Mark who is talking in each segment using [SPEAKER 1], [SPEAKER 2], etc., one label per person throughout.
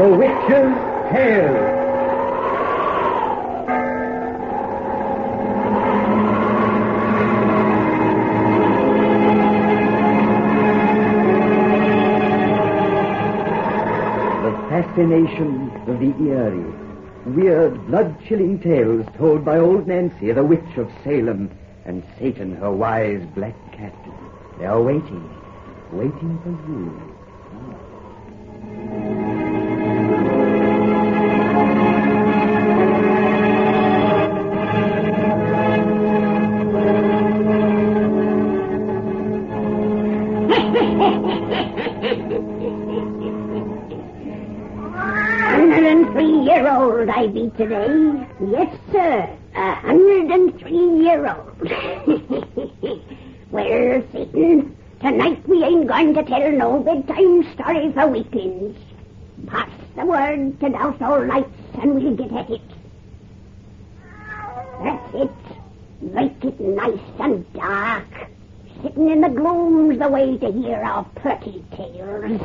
[SPEAKER 1] The Witch's Tale. The fascination of the eerie, weird, blood-chilling tales told by old Nancy, the Witch of Salem, and Satan, her wise black cat. They are waiting for you.
[SPEAKER 2] I be today. Yes, sir. 103-year-old. Well, Satan, tonight we ain't going to tell no bedtime story for weaklings. Pass the word to douse all lights and we'll get at it. That's it. Make it nice and dark. Sitting in the gloom's the way to hear our pretty tales.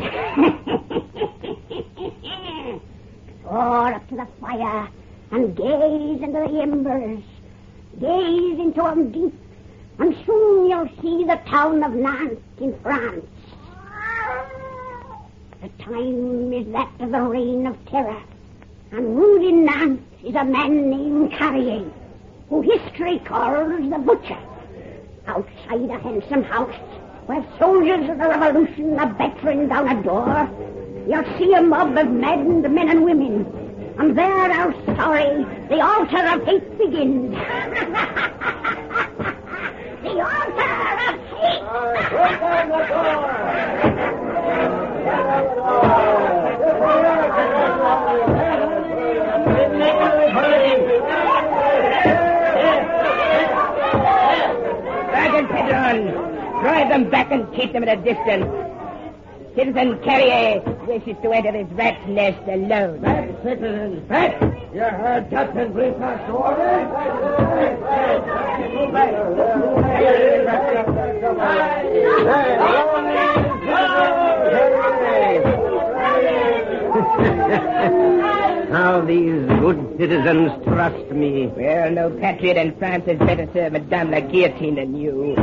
[SPEAKER 2] Or up to the fire and gaze into the embers. Gaze into them deep, and soon you'll see the town of Nantes in France. The time is that of the reign of terror, and ruled in Nantes is a man named Carrier, who history calls the Butcher. Outside a handsome house, where soldiers of the Revolution are battering down a door, you'll see a mob of maddened men and women. And there, our story, the altar of hate begins. The altar of hate! Open the door!
[SPEAKER 3] Sergeant Pedron, drive them back and keep them at a distance. Citizen Carrier wishes to enter this rat's nest alone.
[SPEAKER 1] Back, citizens, back! You heard Captain Briscoe's orders? How these good citizens trust me.
[SPEAKER 3] Well, no patriot in France has better serve Madame la Guillotine than you.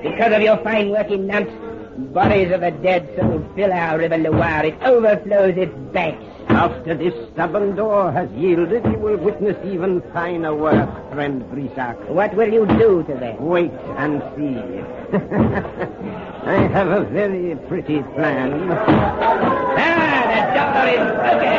[SPEAKER 3] Because of your fine work in Nantes, bodies of the dead so fill our River Loire, it overflows its banks.
[SPEAKER 1] After this stubborn door has yielded, you will witness even finer work, friend Brissac.
[SPEAKER 3] What will you do to them?
[SPEAKER 1] Wait and see. I have a very pretty plan.
[SPEAKER 3] The door is broken.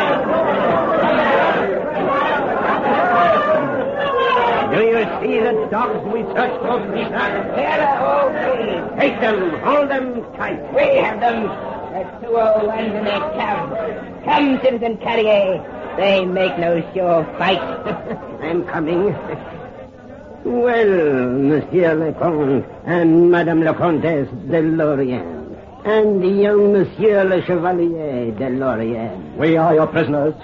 [SPEAKER 1] Do you see the dogs we searched for, Brissac?
[SPEAKER 3] There are all three.
[SPEAKER 1] Take them, hold them tight.
[SPEAKER 3] We have them. The 201s in their cab. Come, Citizen Carrier. They make no sure fight.
[SPEAKER 1] I'm coming. Well, Monsieur le Comte and Madame la Comtesse de Lorient, and young Monsieur le Chevalier de Lorient.
[SPEAKER 4] We are your prisoners.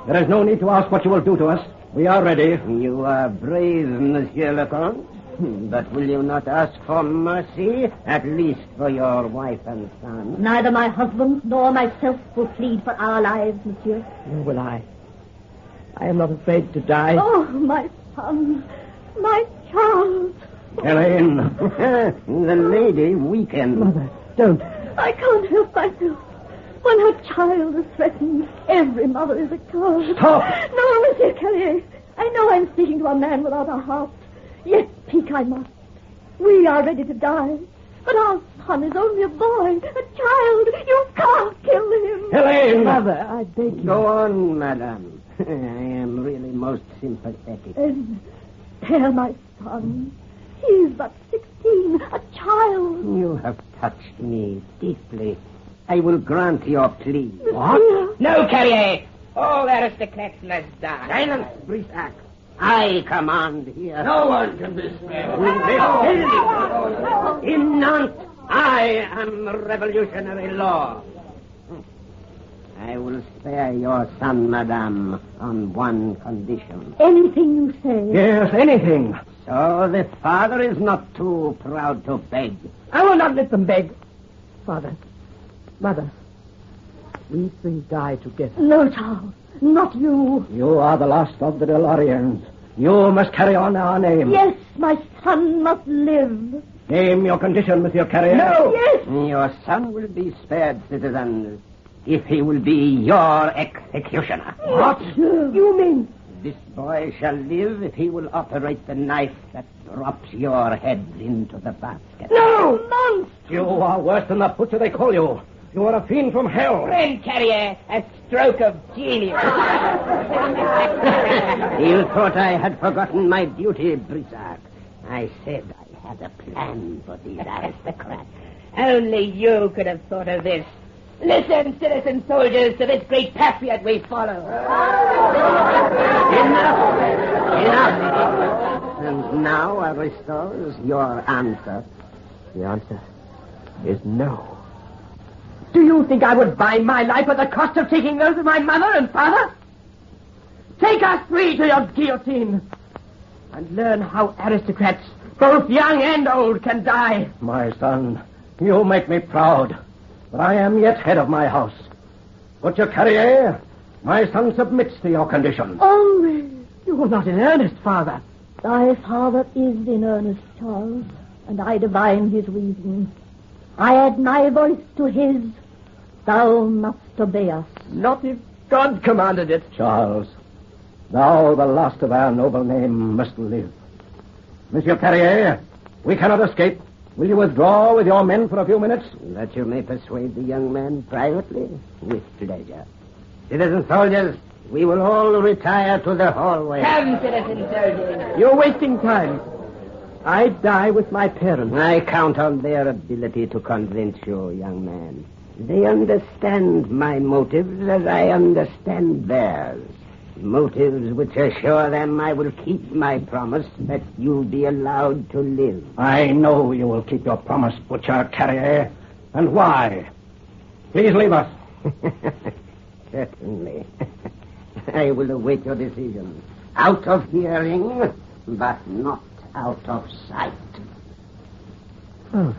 [SPEAKER 4] There is no need to ask what you will do to us. We are ready.
[SPEAKER 1] You are brave, Monsieur le Comte. But will you not ask for mercy, at least for your wife and son?
[SPEAKER 5] Neither my husband nor myself will plead for our lives, monsieur.
[SPEAKER 4] Nor will I. I am not afraid to die.
[SPEAKER 5] Oh, my son, my child.
[SPEAKER 1] Elaine, the lady weakened.
[SPEAKER 4] Mother, don't.
[SPEAKER 5] I can't help myself. When her child is threatened, every mother is a coward.
[SPEAKER 4] Stop!
[SPEAKER 5] No, Monsieur Carrier. I know I'm speaking to a man without a heart. Yet speak I must. We are ready to die. But our son is only a boy, a child. You can't kill him.
[SPEAKER 4] Elaine! Mother, I beg you.
[SPEAKER 1] Go on, madame. I am really most sympathetic.
[SPEAKER 5] Spare my son. He is but 16, a child.
[SPEAKER 1] You have touched me deeply. I will grant your plea.
[SPEAKER 3] What? No, Carrier. All aristocrats must die.
[SPEAKER 1] Silence, Brissac. I command here.
[SPEAKER 4] No one can be spared.
[SPEAKER 1] In Nantes, I am revolutionary law. I will spare your son, madame, on one condition.
[SPEAKER 5] Anything you say.
[SPEAKER 4] Yes, anything.
[SPEAKER 1] So the father is not too proud to beg.
[SPEAKER 4] I will not let them beg. Father, Mother,
[SPEAKER 3] We three die together.
[SPEAKER 5] No, Charles, not you.
[SPEAKER 4] You are the last of the DeLoreans. You must carry on our name.
[SPEAKER 5] Yes, my son must live.
[SPEAKER 4] Name your condition, Monsieur Carrier.
[SPEAKER 3] No!
[SPEAKER 5] Yes.
[SPEAKER 3] Your son will be spared, citizens, if he will be your executioner.
[SPEAKER 4] What?
[SPEAKER 5] You mean?
[SPEAKER 3] This boy shall live if he will operate the knife that drops your heads into the basket.
[SPEAKER 5] No, monster.
[SPEAKER 4] You are worse than the butcher they call you. You are a fiend from hell.
[SPEAKER 3] Friend Carrier, a stroke of genius. You thought I had forgotten my duty, Brissac. I said I had a plan for these aristocrats. Only you could have thought of this. Listen, citizen soldiers, to this great patriot we follow. Enough. And now, Aristos, your answer.
[SPEAKER 6] The answer is no.
[SPEAKER 3] Do you think I would buy my life at the cost of taking those of my mother and father? Take us three to your guillotine and learn how aristocrats, both young and old, can die.
[SPEAKER 4] My son, you make me proud, but I am yet head of my house. Butcher Carrier, my son submits to your conditions.
[SPEAKER 5] Only.
[SPEAKER 3] You are not in earnest, father.
[SPEAKER 5] Thy father is in earnest, Charles, and I divine his reason. I add my voice to his. Thou must obey us.
[SPEAKER 3] Not if God commanded it.
[SPEAKER 4] Charles, thou, the last of our noble name, must live. Monsieur Carrier, we cannot escape. Will you withdraw with your men for a few minutes?
[SPEAKER 3] That you may persuade the young man privately, with pleasure. Citizen soldiers, we will all retire to the hallway. Come, citizen soldiers. You're wasting time. I die with my parents. I count on their ability to convince you, young man. They understand my motives as I understand theirs. Motives which assure them I will keep my promise that you'll be allowed to live.
[SPEAKER 4] I know you will keep your promise, Butcher Carrier. And why? Please leave us.
[SPEAKER 3] Certainly. I will await your decision. Out of hearing, but not out of sight.
[SPEAKER 5] Oh.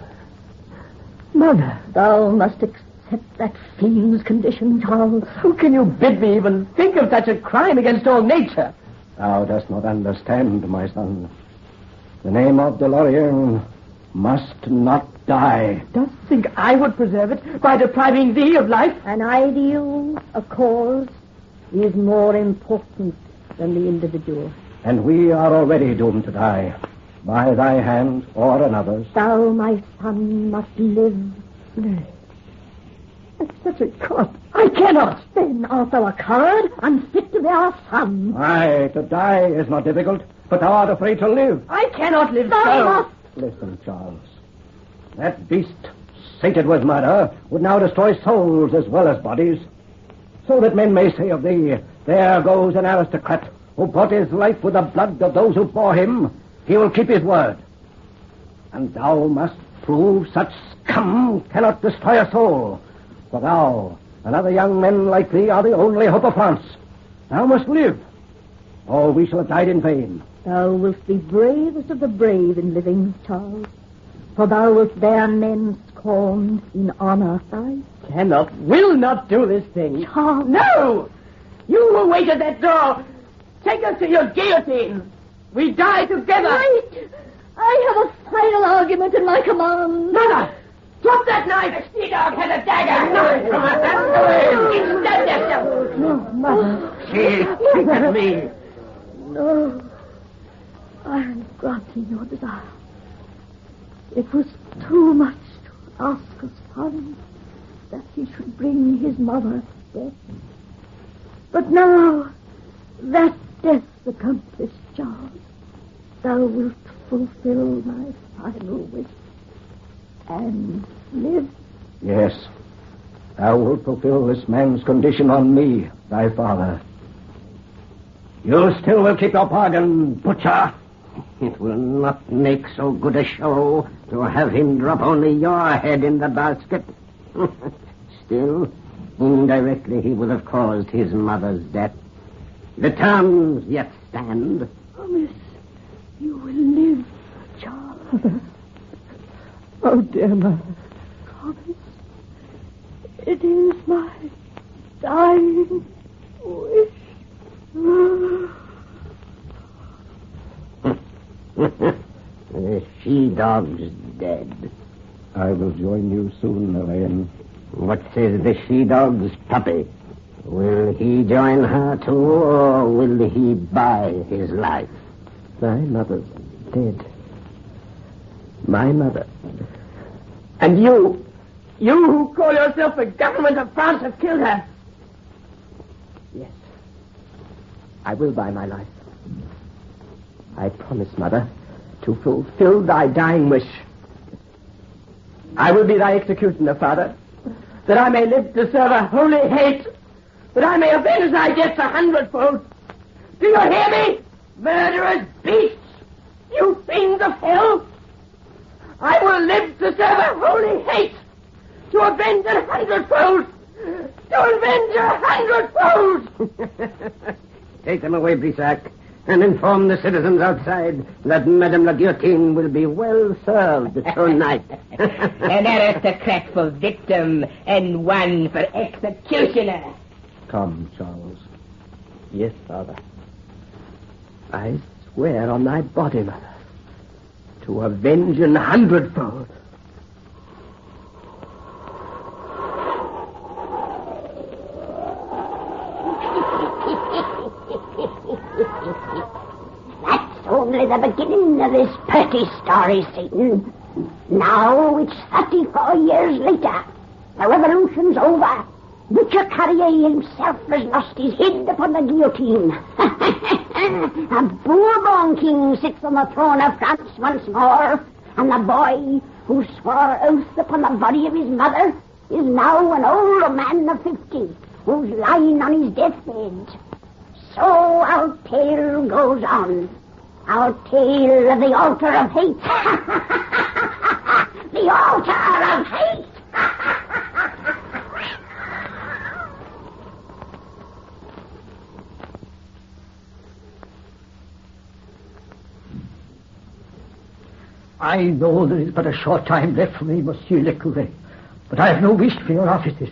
[SPEAKER 5] Mother, thou must accept that fiend's condition, Charles.
[SPEAKER 3] How can you bid me even think of such a crime against all nature?
[SPEAKER 4] Thou dost not understand, my son. The name of DeLorean must not die.
[SPEAKER 3] Dost think I would preserve it by depriving thee of life?
[SPEAKER 5] An ideal, a cause, is more important than the individual.
[SPEAKER 4] And we are already doomed to die, by thy hand or another's.
[SPEAKER 5] Thou, my son, must live.
[SPEAKER 3] Nay, at such a cost, I cannot.
[SPEAKER 5] Then art thou a coward, unfit to be our son.
[SPEAKER 4] Aye, to die is not difficult, but thou art afraid to live.
[SPEAKER 3] I cannot live
[SPEAKER 5] Thou
[SPEAKER 3] so.
[SPEAKER 5] must.
[SPEAKER 4] Listen, Charles. That beast, sated with murder, would now destroy souls as well as bodies, so that men may say of thee, there goes an aristocrat who bought his life with the blood of those who bore him. He will keep his word. And thou must prove such scum cannot destroy a soul. For thou and other young men like thee are the only hope of France. Thou must live, or we shall have died in vain.
[SPEAKER 5] Thou wilt be bravest of the brave in living, Charles. For thou wilt bear men scorned in honor. I
[SPEAKER 3] Cannot, will not do this thing.
[SPEAKER 5] Charles.
[SPEAKER 3] No! You who wait at that door, take us to your guillotine. We die together.
[SPEAKER 5] Wait! I have a final argument in my command.
[SPEAKER 3] Mother! Drop that knife! The sea-dog has a dagger! Knock it from her hands away! Extend yourself!
[SPEAKER 5] No, Mother.
[SPEAKER 3] She triggered me.
[SPEAKER 5] No. I am granting your desire. It was too much to ask a son that he should bring his mother death. But now that death accomplished, Charles, thou wilt fulfill my final wish and live.
[SPEAKER 4] Yes, thou wilt fulfill this man's condition on me, thy father. You still will keep your bargain, Butcher.
[SPEAKER 3] It will not make so good a show to have him drop only your head in the basket. Still, indirectly he will have caused his mother's death. The terms yet stand.
[SPEAKER 5] Promise you will live, Charles.
[SPEAKER 3] Oh, dear mother.
[SPEAKER 5] Promise. It is my dying wish.
[SPEAKER 3] The she-dog's dead.
[SPEAKER 4] I will join you soon, Elaine.
[SPEAKER 3] What says the she-dog's puppy? Will he join her too, or will he buy his life?
[SPEAKER 6] My mother's dead. My mother. And you who call yourself the government of France, have killed her. Yes. I will buy my life. I promise, Mother, to fulfill thy dying wish. I will be thy executioner, Father, that I may live to serve a holy hate, that I may avenge thy deaths 100-fold. Do you hear me, murderous beasts, you fiends of hell? I will live to serve a holy hate, to avenge 100-fold, to avenge 100-fold.
[SPEAKER 3] Take them away, Brissac, and inform the citizens outside that Madame la Guillotine will be well served tonight.
[SPEAKER 7] An aristocrat for victim and one for executioner.
[SPEAKER 4] Come, Charles.
[SPEAKER 6] Yes, Father. I swear on thy body, Mother, to avenge 100-fold.
[SPEAKER 2] That's only the beginning of this pretty story, Satan. Now it's 34 years later. The revolution's over. Butcher Carrier himself has lost his head upon the guillotine. A Bourbon king sits on the throne of France once more, and the boy who swore oath upon the body of his mother is now an old man of 50, who's lying on his deathbed. So our tale goes on. Our tale of the altar of hate. The altar of hate.
[SPEAKER 8] I know there is but a short time left for me, Monsieur le Curé, but I have no wish for your offices.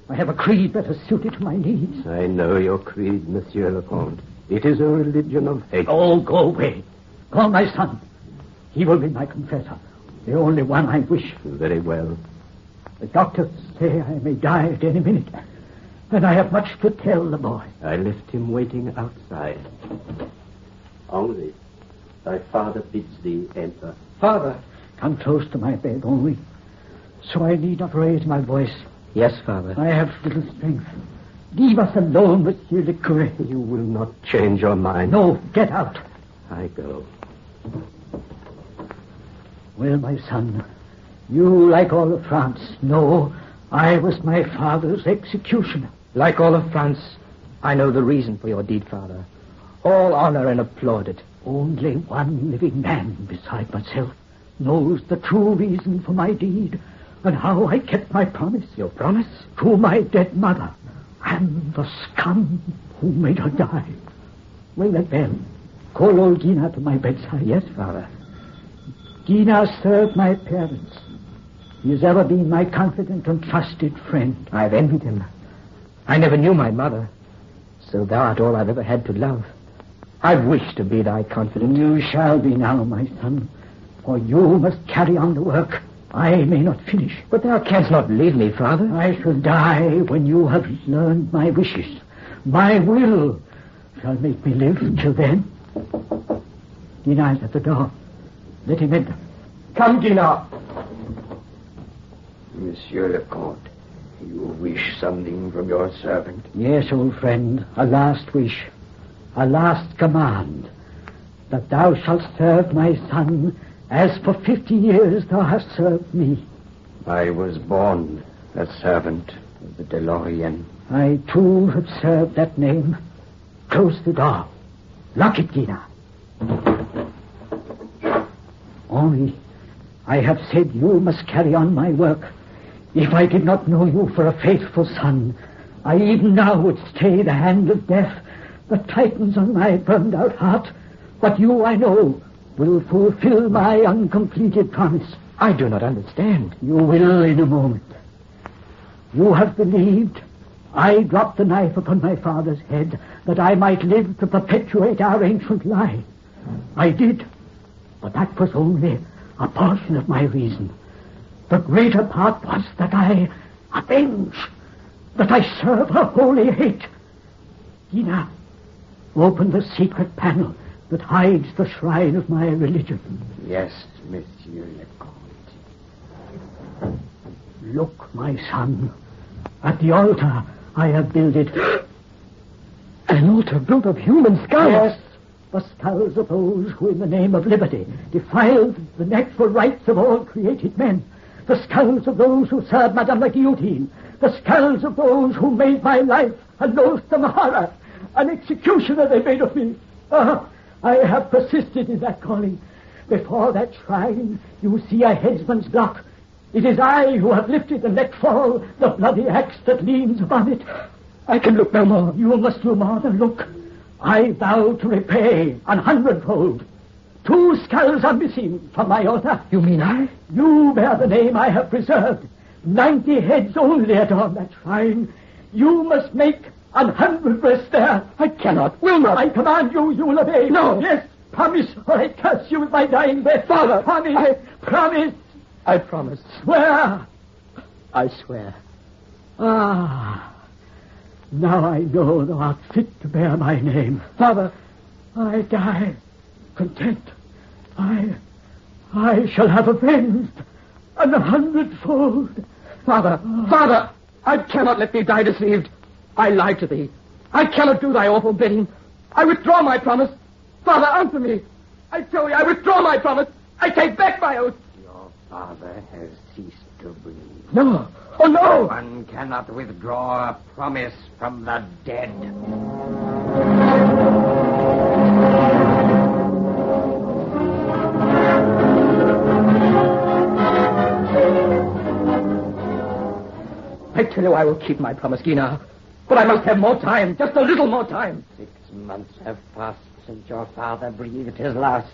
[SPEAKER 8] I have a creed better suited to my needs.
[SPEAKER 6] I know your creed, Monsieur le Comte. It is a religion of hate.
[SPEAKER 8] Oh, go away. Call my son. He will be my confessor, the only one I wish.
[SPEAKER 6] Very well.
[SPEAKER 8] The doctors say I may die at any minute, and I have much to tell the boy.
[SPEAKER 6] I left him waiting outside. Henri, thy father bids thee enter.
[SPEAKER 8] Father, come close to my bed only, so I need not raise my voice.
[SPEAKER 6] Yes, Father.
[SPEAKER 8] I have little strength. Leave us alone, Monsieur le Curé.
[SPEAKER 6] You will not change your mind.
[SPEAKER 8] No, get out.
[SPEAKER 6] I go.
[SPEAKER 8] Well, my son, you, like all of France, know I was my father's executioner.
[SPEAKER 6] Like all of France, I know the reason for your deed, Father. All honor and applaud it.
[SPEAKER 8] Only one living man beside myself knows the true reason for my deed and how I kept my promise.
[SPEAKER 6] Your promise?
[SPEAKER 8] To my dead mother and the scum who made her die. Ring that bell. Call old Gina to my bedside.
[SPEAKER 6] Yes, Father.
[SPEAKER 8] Gina served my parents. He has ever been my confident and trusted friend.
[SPEAKER 6] I've envied him. I never knew my mother, so thou art all I've ever had to love. I've wished to be thy confidant.
[SPEAKER 8] You shall be now, my son, for you must carry on the work I may not finish.
[SPEAKER 6] But thou canst not leave me, Father.
[SPEAKER 8] I shall die when you have learned my wishes. My will shall make me live till then. Gina is at the door. Let him enter.
[SPEAKER 6] Come, Gina.
[SPEAKER 9] Monsieur le Comte, you wish something from your servant?
[SPEAKER 8] Yes, old friend, a last wish, a last command, that thou shalt serve my son as for 50 years thou hast served me.
[SPEAKER 9] I was born a servant of the DeLorean.
[SPEAKER 8] I, too, have served that name. Close the door. Lock it, Gina. Only, I have said you must carry on my work. If I did not know you for a faithful son, I even now would stay the hand of death that tightens on my burned-out heart. But you, I know, will fulfill my uncompleted promise.
[SPEAKER 6] I do not understand.
[SPEAKER 8] You will in a moment. You have believed, I dropped the knife upon my father's head that I might live to perpetuate our ancient lie. I did, but that was only a portion of my reason. The greater part was that I avenge, that I serve a holy hate. Gina, open the secret panel that hides the shrine of my religion.
[SPEAKER 9] Yes, Monsieur le Comte.
[SPEAKER 8] Look, my son, at the altar I have builded.
[SPEAKER 6] An altar built of human skulls?
[SPEAKER 8] Yes, the skulls of those who in the name of liberty defiled the natural rights of all created men. The skulls of those who served Madame la Guillotine. The skulls of those who made my life a loathsome horror. An executioner they made of me. I have persisted in that calling. Before that shrine, you see a headsman's block. It is I who have lifted and let fall the bloody axe that leans upon it.
[SPEAKER 6] I can look no more.
[SPEAKER 8] You must do more than look. I vow to repay 100-fold. 2 skulls are missing from my altar.
[SPEAKER 6] You mean I?
[SPEAKER 8] You bear the name I have preserved. 90 heads only adorn that shrine. You must make 100 rest there.
[SPEAKER 6] I cannot, will not.
[SPEAKER 8] I command you, you will obey.
[SPEAKER 6] No.
[SPEAKER 8] Yes, promise, or I curse you with my dying breath.
[SPEAKER 6] Father,
[SPEAKER 8] promise. Promise.
[SPEAKER 6] I promise.
[SPEAKER 8] Swear.
[SPEAKER 6] I swear.
[SPEAKER 8] Ah, now I know thou art fit to bear my name.
[SPEAKER 6] Father,
[SPEAKER 8] I die content. I shall have avenged 100-fold.
[SPEAKER 6] Father, I cannot let thee die deceived. I lied to thee. I cannot do thy awful bidding. I withdraw my promise. Father, answer me. I tell thee, I withdraw my promise. I take back my oath.
[SPEAKER 9] Your father has ceased to breathe.
[SPEAKER 6] No. Oh, no.
[SPEAKER 9] One cannot withdraw a promise from the dead.
[SPEAKER 6] I tell you I will keep my promise, Gina. But I must have more time, just a little more time.
[SPEAKER 3] 6 months have passed since your father breathed his last.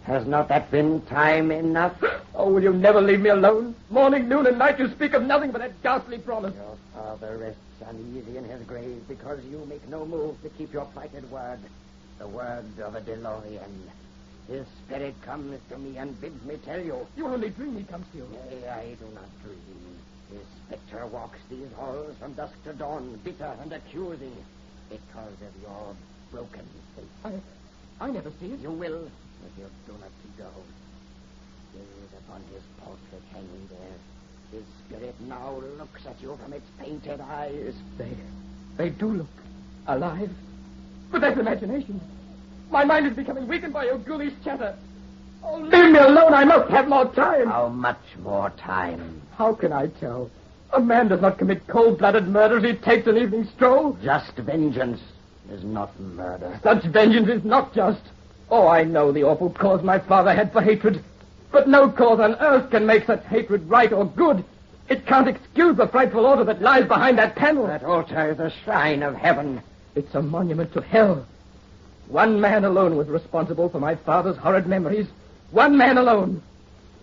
[SPEAKER 3] Has not that been time enough?
[SPEAKER 6] Oh, will you never leave me alone? Morning, noon, and night you speak of nothing but that ghastly promise.
[SPEAKER 3] Your father rests uneasy in his grave because you make no move to keep your plighted word. The word of a DeLorean. His spirit comes to me and bids me tell you.
[SPEAKER 6] You only dream he comes to you.
[SPEAKER 3] Nay, I do not dream. His spectre walks these halls from dusk to dawn, bitter and accusing, because of your broken faith.
[SPEAKER 6] I never see it.
[SPEAKER 3] You will, if you do not go. Gaze upon his portrait hanging there. His spirit now looks at you from its painted eyes.
[SPEAKER 6] They do look alive. But that's imagination. My mind is becoming weakened by your ghoulish chatter. Oh, leave me alone. I must have more time.
[SPEAKER 3] How much more time?
[SPEAKER 6] How can I tell? A man does not commit cold-blooded murder as he takes an evening stroll.
[SPEAKER 3] Just vengeance is not murder.
[SPEAKER 6] Such vengeance is not just. Oh, I know the awful cause my father had for hatred. But no cause on earth can make such hatred right or good. It can't excuse the frightful altar that lies behind that panel.
[SPEAKER 3] That altar is a shrine of heaven.
[SPEAKER 6] It's a monument to hell. One man alone was responsible for my father's horrid memories. One man alone.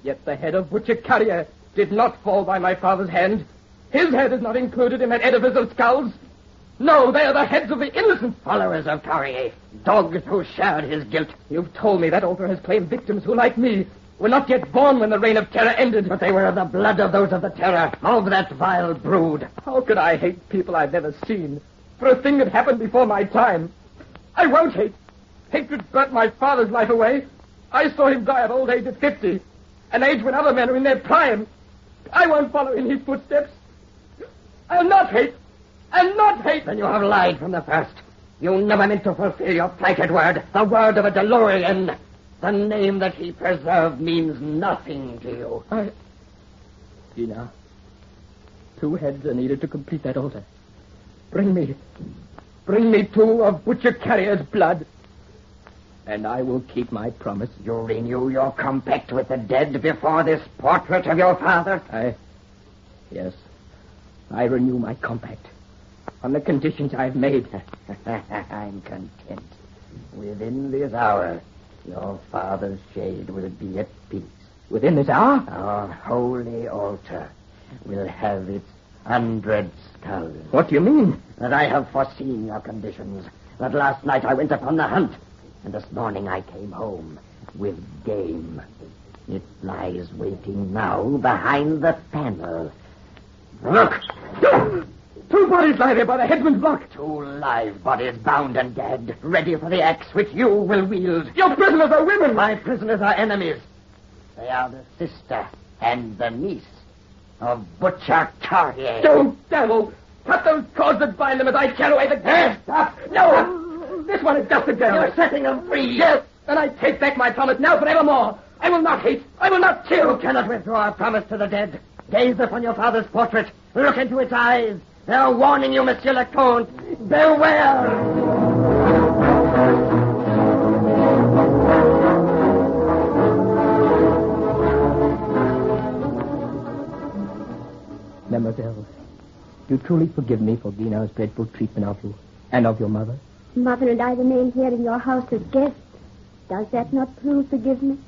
[SPEAKER 6] Yet the head of Butcher Carrier did not fall by my father's hand. His head is not included in that edifice of skulls. No, they are the heads of the innocent.
[SPEAKER 3] Followers of Carrier, dogs who shared his guilt.
[SPEAKER 6] You've told me that altar has claimed victims who, like me, were not yet born when the reign of terror ended.
[SPEAKER 3] But they were of the blood of those of the terror, of that vile brood.
[SPEAKER 6] How could I hate people I've never seen for a thing that happened before my time? I won't hate. Hatred burnt my father's life away. I saw him die of old age at 50, an age when other men are in their prime. I won't follow in his footsteps. I'll not hate. I'll not hate.
[SPEAKER 3] Then you have lied from the first. You never meant to fulfill your plighted word, the word of a DeLorean. The name that he preserved means nothing to you.
[SPEAKER 6] Gina, 2 heads are needed to complete that altar. Bring me 2 of Butcher Carrier's blood, and I will keep my promise.
[SPEAKER 3] You renew your compact with the dead before this portrait of your father?
[SPEAKER 6] Yes, I renew my compact on the conditions I've made.
[SPEAKER 3] I'm content. Within this hour, your father's shade will be at peace.
[SPEAKER 6] Within this hour?
[SPEAKER 3] Our holy altar will have its 100 skulls.
[SPEAKER 6] What do you mean?
[SPEAKER 3] That I have foreseen your conditions. That last night I went upon the hunt, and this morning I came home with game. It lies waiting now behind the panel. Look!
[SPEAKER 6] 2 bodies lie there by the headsman's block.
[SPEAKER 3] 2 live bodies, bound and gagged, ready for the axe which you will wield.
[SPEAKER 6] Your prisoners are women.
[SPEAKER 3] My prisoners are enemies. They are the sister and the niece of Butcher Carrier.
[SPEAKER 6] Don't devil! Cut those cords that bind them as I tear away the...
[SPEAKER 3] Stop!
[SPEAKER 6] No! This one is dusted down.
[SPEAKER 3] You're setting them free.
[SPEAKER 6] Yes, and I take back my promise now forevermore. I will not hate. I will not kill.
[SPEAKER 3] You cannot withdraw a promise to the dead. Gaze upon your father's portrait. Look into its eyes. They're warning you, Monsieur le Comte. Beware!
[SPEAKER 6] Mademoiselle, do you truly forgive me for Dinar's dreadful treatment of you and of your mother?
[SPEAKER 5] Mother and I remain here in your house as guests. Does that not prove forgiveness?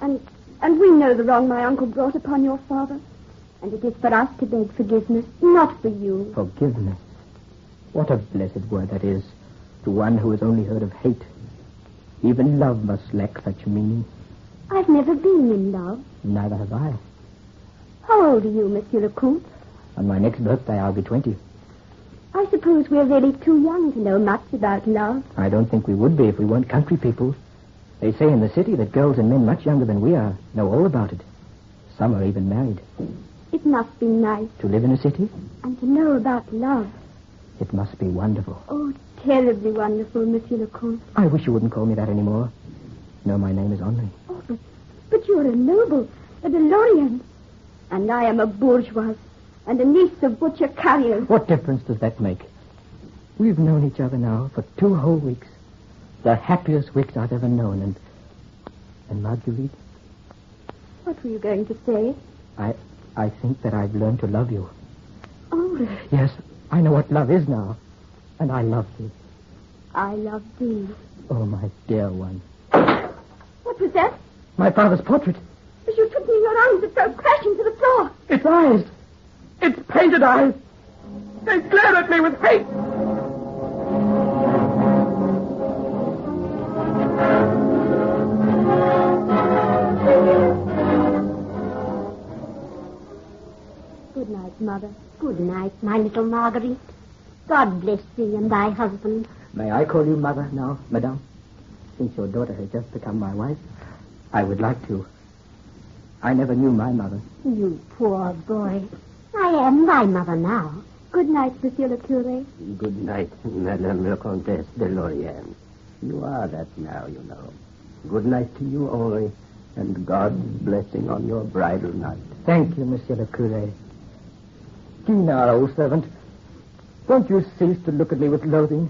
[SPEAKER 5] And we know the wrong my uncle brought upon your father. And it is for us to beg forgiveness, not for you.
[SPEAKER 6] Forgiveness? What a blessed word that is to one who has only heard of hate. Even love must lack such meaning.
[SPEAKER 5] I've never been in love.
[SPEAKER 6] Neither have I.
[SPEAKER 5] How old are you, Monsieur le Comte?
[SPEAKER 6] On my next birthday, I'll be 20.
[SPEAKER 5] I suppose we're really too young to know much about love.
[SPEAKER 6] I don't think we would be if we weren't country people. They say in the city that girls and men much younger than we are know all about it. Some are even married.
[SPEAKER 5] It must be nice.
[SPEAKER 6] To live in a city?
[SPEAKER 5] And to know about love.
[SPEAKER 6] It must be wonderful.
[SPEAKER 5] Oh, terribly wonderful, Monsieur le Comte.
[SPEAKER 6] I wish you wouldn't call me that anymore. No, my name is Henri.
[SPEAKER 5] Oh, but you're a noble, a Delorian. And I am a bourgeoise and a niece of Butcher Carrier.
[SPEAKER 6] What difference does that make? We've known each other now for 2 whole weeks. The happiest weeks I've ever known. And Marguerite?
[SPEAKER 5] What were you going to say?
[SPEAKER 6] I think that I've learned to love you.
[SPEAKER 5] Oh.
[SPEAKER 6] Yes, I know what love is now. And I love thee.
[SPEAKER 5] I love thee.
[SPEAKER 6] Oh, my dear one.
[SPEAKER 5] What was that?
[SPEAKER 6] My father's portrait.
[SPEAKER 5] As you took me in your arms, it fell crashing to the floor.
[SPEAKER 6] Its eyes. Its painted eyes. They glare at me with hate.
[SPEAKER 5] Good night, Mother.
[SPEAKER 2] Good night, my little Marguerite. God bless thee and thy husband.
[SPEAKER 6] May I call you Mother now, Madame? Since your daughter has just become my wife, I would like to. I never knew my mother.
[SPEAKER 2] You poor boy. I am thy mother now.
[SPEAKER 5] Good night, Monsieur le Curé.
[SPEAKER 3] Good night, Madame la Comtesse de Lorient. You are that now, you know. Good night to you, Henri, and God's blessing on your bridal night.
[SPEAKER 6] Thank you, Monsieur le Curé. Dinar, old servant, won't you cease to look at me with loathing?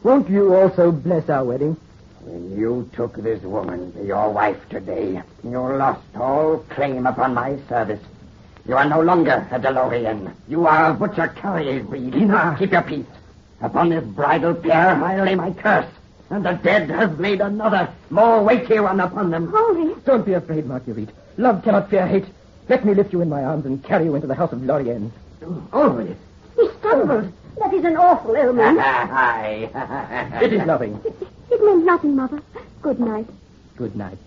[SPEAKER 6] Won't you also bless our wedding?
[SPEAKER 3] When you took this woman to your wife today, you lost all claim upon my service. You are no longer a Delorian. You are a Butcher Carrier's breed. Keep your peace. Upon this bridal pair, I lay my curse. And the dead have laid another, more weighty one upon them.
[SPEAKER 5] Henri.
[SPEAKER 6] Don't be afraid, Marguerite. Love cannot fear hate. Let me lift you in my arms and carry you into the house of Lorient.
[SPEAKER 3] Henri.
[SPEAKER 2] He stumbled. That is an awful omen.
[SPEAKER 3] Aye.
[SPEAKER 6] It is nothing.
[SPEAKER 5] It meant nothing, Mother. Good night.
[SPEAKER 6] Good night.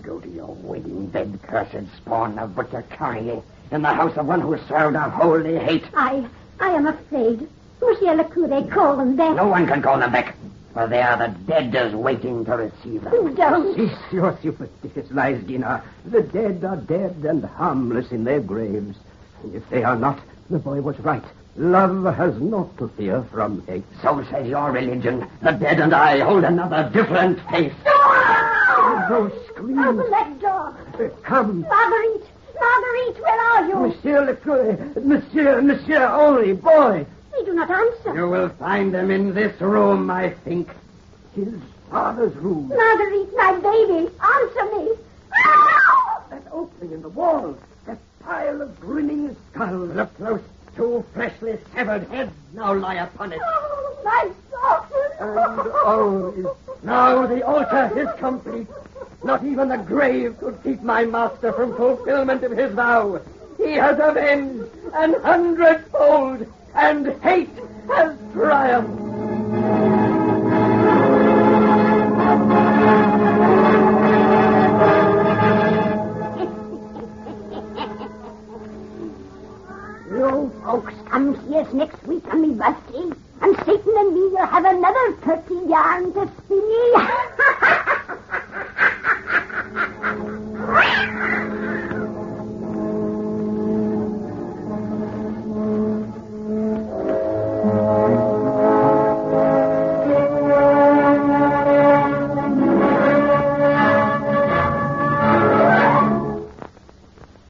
[SPEAKER 3] Go to your wedding bed, cursed spawn of Butcher Carrier, in the house of one who served a holy hate.
[SPEAKER 2] I am afraid. Monsieur le Curé, call them back.
[SPEAKER 3] No one can call them back, for they are the dead as waiting to receive them.
[SPEAKER 2] Don't.
[SPEAKER 3] Cease your superstitious lies, Dina. The dead are dead and harmless in their graves. And if they are not, the boy was right. Love has naught to fear from hate. So says your religion. The dead and I hold another different faith. Those screams.
[SPEAKER 2] Open that door.
[SPEAKER 3] Come.
[SPEAKER 2] Marguerite, where are you?
[SPEAKER 3] Monsieur le Curé. Monsieur Henri, boy.
[SPEAKER 2] They do not answer.
[SPEAKER 3] You will find them in this room, I think. His father's room.
[SPEAKER 2] Marguerite, my baby, answer me.
[SPEAKER 3] That opening in the wall. That pile of grinning skulls. Look close. 2 fleshly severed heads now lie upon it.
[SPEAKER 2] Oh, my daughter.
[SPEAKER 3] And now the altar is complete. Not even the grave could keep my master from fulfillment of his vow.
[SPEAKER 6] He has avenged 100-fold, and hate has triumphed.
[SPEAKER 2] You folks come see us next week on me birthday, and Satan and me will have another 30 yarns to spin ye.